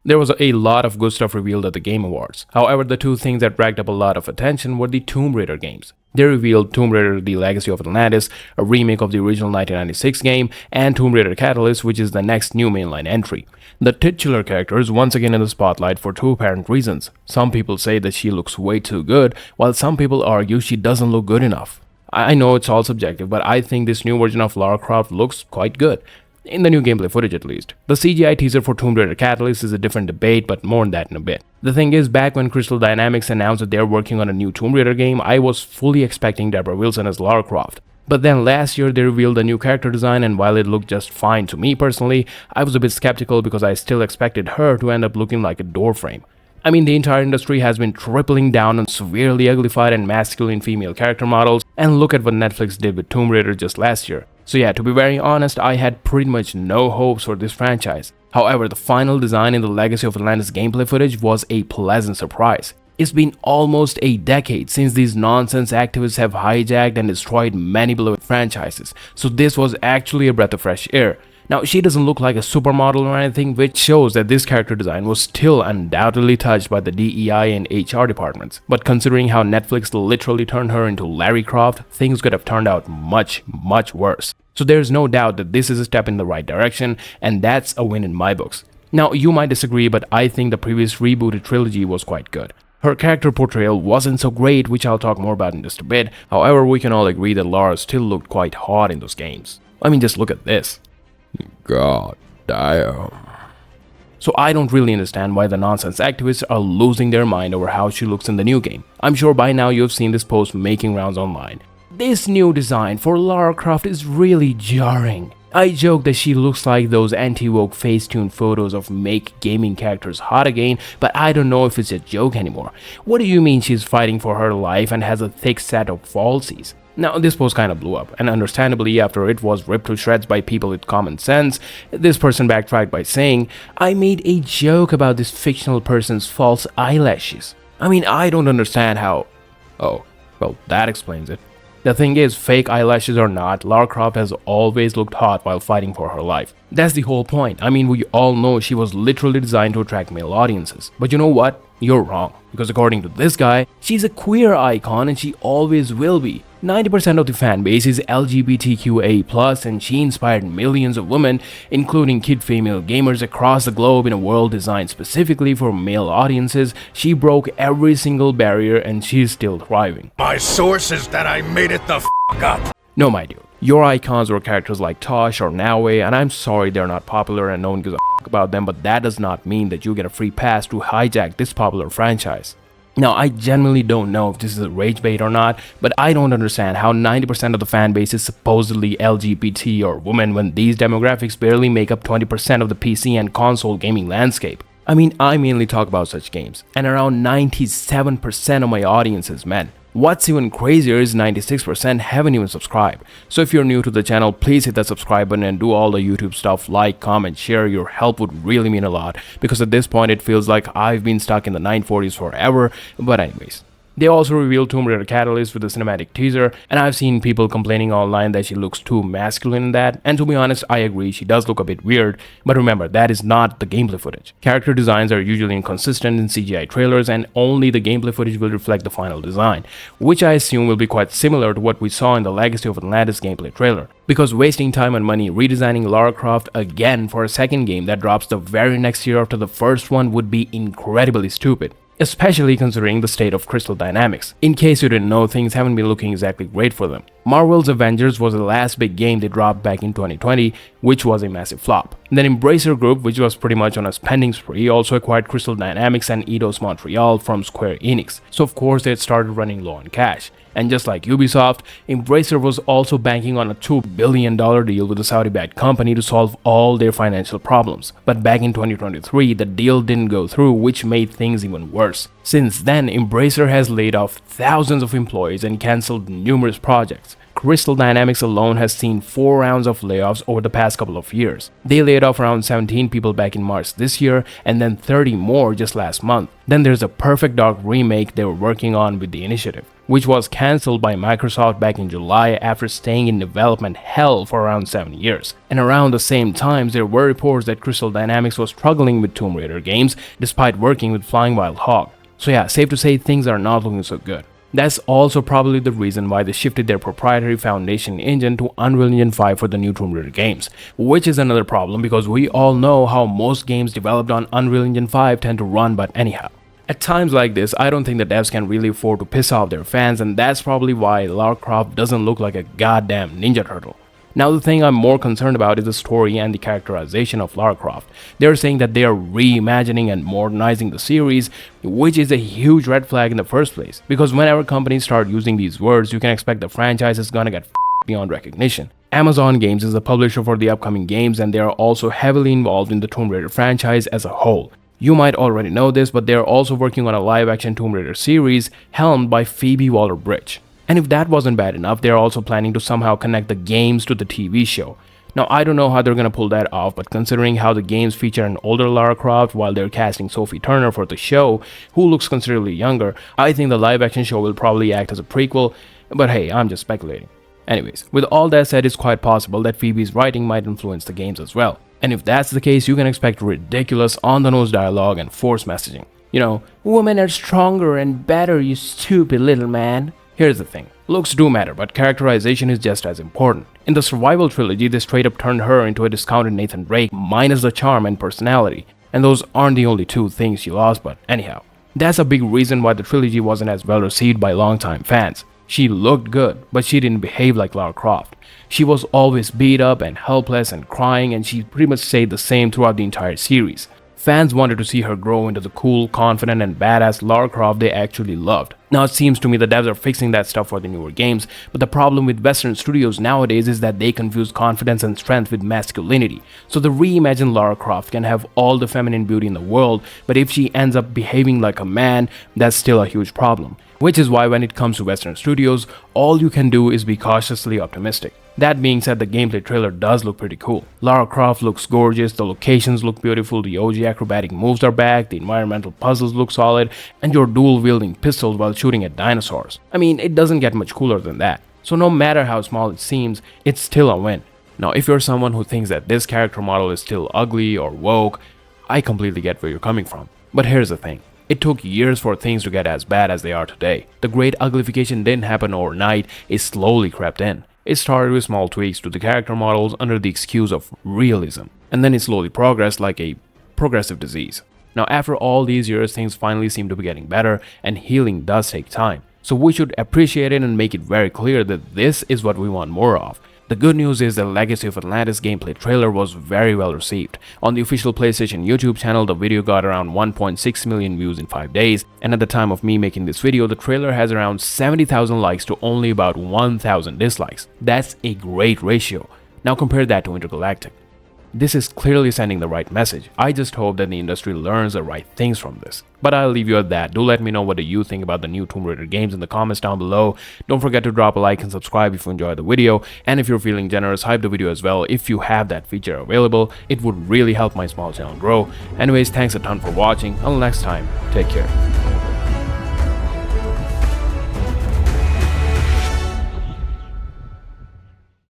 There was a lot of good stuff revealed at the Game Awards. However, the two things that racked up a lot of attention were the Tomb Raider games. They revealed Tomb Raider The Legacy of Atlantis, a remake of the original 1996 game, and Tomb Raider Catalyst, which is the next new mainline entry. The titular character is once again in the spotlight for two apparent reasons. Some people say that she looks way too good, while some people argue she doesn't look good enough. I know it's all subjective, but I think this new version of Lara Croft looks quite good. In the new gameplay footage at least. The CGI teaser for Tomb Raider Catalyst is a different debate, but more on that in a bit. The thing is, back when Crystal Dynamics announced that they're working on a new Tomb Raider game, I was fully expecting Deborah Wilson as Lara Croft. But then last year they revealed a new character design, and while it looked just fine to me personally, I was a bit skeptical because I still expected her to end up looking like a door frame. I mean, the entire industry has been tripling down on severely uglified and masculine female character models, and look at what Netflix did with Tomb Raider just last year. So yeah, to be very honest, I had pretty much no hopes for this franchise. However, the final design in the Legacy of Atlantis gameplay footage was a pleasant surprise. It's been almost a decade since these nonsense activists have hijacked and destroyed many beloved franchises, so this was actually a breath of fresh air. Now, she doesn't look like a supermodel or anything, which shows that this character design was still undoubtedly touched by the DEI and HR departments. But considering how Netflix literally turned her into Lara Croft, things could have turned out much worse. So there's no doubt that this is a step in the right direction, and that's a win in my books. Now, you might disagree, but I think the previous rebooted trilogy was quite good. Her character portrayal wasn't so great, which I'll talk more about in just a bit. However, we can all agree that Lara still looked quite hot in those games. I mean, just look at this. God damn. So I don't really understand why the nonsense activists are losing their mind over how she looks in the new game. I'm sure by now you've seen this post making rounds online. This new design for Lara Croft is really jarring. I joke that she looks like those anti-woke Facetune photos of make gaming characters hot again, but I don't know if it's a joke anymore. What do you mean she's fighting for her life and has a thick set of falsies? Now, this post kind of blew up, and understandably after it was ripped to shreds by people with common sense, this person backtracked by saying, "I made a joke about this fictional person's false eyelashes." I mean, I don't understand how... Oh, well, that explains it. The thing is, fake eyelashes or not, Lara Croft has always looked hot while fighting for her life. That's the whole point. I mean, we all know she was literally designed to attract male audiences. But you know what? You're wrong. Because according to this guy, she's a queer icon and she always will be. 90% of the fan base is LGBTQA+, and she inspired millions of women, including kid female gamers across the globe in a world designed specifically for male audiences. She broke every single barrier and she's still thriving. My source is that I made it the f*** up. No, my dude. Your icons were characters like Tosh or Naue, and I'm sorry they're not popular and no one gives a f*** about them, but that does not mean that you get a free pass to hijack this popular franchise. Now, I genuinely don't know if this is a rage bait or not, but I don't understand how 90% of the fan base is supposedly LGBT or women when these demographics barely make up 20% of the PC and console gaming landscape. I mean, I mainly talk about such games, and around 97% of my audience is men. What's even crazier is 96% haven't even subscribed. So if you're new to the channel, please hit that subscribe button and do all the YouTube stuff, like, comment, share. Your help would really mean a lot, because at this point it feels like I've been stuck in the 940s forever. But anyways. They also revealed Tomb Raider Catalyst with a cinematic teaser, and I've seen people complaining online that she looks too masculine in that, and to be honest, I agree, she does look a bit weird, but remember, that is not the gameplay footage. Character designs are usually inconsistent in CGI trailers, and only the gameplay footage will reflect the final design, which I assume will be quite similar to what we saw in the Legacy of Atlantis gameplay trailer. Because wasting time and money redesigning Lara Croft again for a second game that drops the very next year after the first one would be incredibly stupid. Especially considering the state of Crystal Dynamics. In case you didn't know, things haven't been looking exactly great for them. Marvel's Avengers was the last big game they dropped back in 2020, which was a massive flop. Then Embracer Group, which was pretty much on a spending spree, also acquired Crystal Dynamics and Eidos Montreal from Square Enix, so of course they had started running low on cash. And just like Ubisoft, Embracer was also banking on a $2 billion deal with a Saudi-backed company to solve all their financial problems. But back in 2023, the deal didn't go through, which made things even worse. Since then, Embracer has laid off thousands of employees and cancelled numerous projects. Crystal Dynamics alone has seen 4 rounds of layoffs over the past couple of years. They laid off around 17 people back in March this year, and then 30 more just last month. Then there's a Perfect Dark remake they were working on with the initiative. which was cancelled by Microsoft back in July after staying in development hell for around 7 years. And around the same times, there were reports that Crystal Dynamics was struggling with Tomb Raider games despite working with Flying Wild Hog. So yeah, safe to say things are not looking so good. That's also probably the reason why they shifted their proprietary foundation engine to Unreal Engine 5 for the new Tomb Raider games, which is another problem because we all know how most games developed on Unreal Engine 5 tend to run, but anyhow. At times like this, I don't think the devs can really afford to piss off their fans, and that's probably why Lara Croft doesn't look like a goddamn Ninja Turtle. Now the thing I'm more concerned about is the story and the characterization of Lara Croft. They're saying that they are reimagining and modernizing the series, which is a huge red flag in the first place. Because whenever companies start using these words, you can expect the franchise is gonna get beyond recognition. Amazon Games is the publisher for the upcoming games, and they are also heavily involved in the Tomb Raider franchise as a whole. You might already know this, but they are also working on a live-action Tomb Raider series helmed by Phoebe Waller-Bridge. And if that wasn't bad enough, they're also planning to somehow connect the games to the TV show. Now, I don't know how they're gonna pull that off, but considering how the games feature an older Lara Croft while they're casting Sophie Turner for the show, who looks considerably younger, I think the live-action show will probably act as a prequel, but hey, I'm just speculating. Anyways, with all that said, it's quite possible that Phoebe's writing might influence the games as well. And if that's the case, you can expect ridiculous on-the-nose dialogue and forced messaging. You know, women are stronger and better, you stupid little man. Here's the thing, looks do matter, but characterization is just as important. In the Survival trilogy, they straight up turned her into a discounted Nathan Drake minus the charm and personality. And those aren't the only two things she lost, but anyhow. That's a big reason why the trilogy wasn't as well received by longtime fans. She looked good, but she didn't behave like Lara Croft. She was always beat up and helpless and crying, and she pretty much stayed the same throughout the entire series. Fans wanted to see her grow into the cool, confident, and badass Lara Croft they actually loved. Now it seems to me the devs are fixing that stuff for the newer games, but the problem with Western studios nowadays is that they confuse confidence and strength with masculinity. So the reimagined Lara Croft can have all the feminine beauty in the world, but if she ends up behaving like a man, that's still a huge problem. Which is why when it comes to Western studios, all you can do is be cautiously optimistic. That being said, the gameplay trailer does look pretty cool. Lara Croft looks gorgeous, the locations look beautiful, the OG acrobatic moves are back, the environmental puzzles look solid, and you're dual-wielding pistols while shooting at dinosaurs. I mean, it doesn't get much cooler than that. So no matter how small it seems, it's still a win. Now, if you're someone who thinks that this character model is still ugly or woke, I completely get where you're coming from. But here's the thing. It took years for things to get as bad as they are today. The great uglification didn't happen overnight, it slowly crept in. It started with small tweaks to the character models under the excuse of realism, and then it slowly progressed like a progressive disease. Now after all these years, things finally seem to be getting better, and healing does take time. So we should appreciate it and make it very clear that this is what we want more of. The good news is the Legacy of Atlantis gameplay trailer was very well received. On the official PlayStation YouTube channel, the video got around 1.6 million views in 5 days, and at the time of me making this video, the trailer has around 70,000 likes to only about 1,000 dislikes. That's a great ratio. Now compare that to Intergalactic. This is clearly sending the right message. I just hope that the industry learns the right things from this. But I'll leave you at that. Do let me know what do you think about the new Tomb Raider games in the comments down below. Don't forget to drop a like and subscribe if you enjoyed the video. And if you're feeling generous, hype the video as well if you have that feature available. It would really help my small channel grow. Anyways, thanks a ton for watching. Until next time, take care.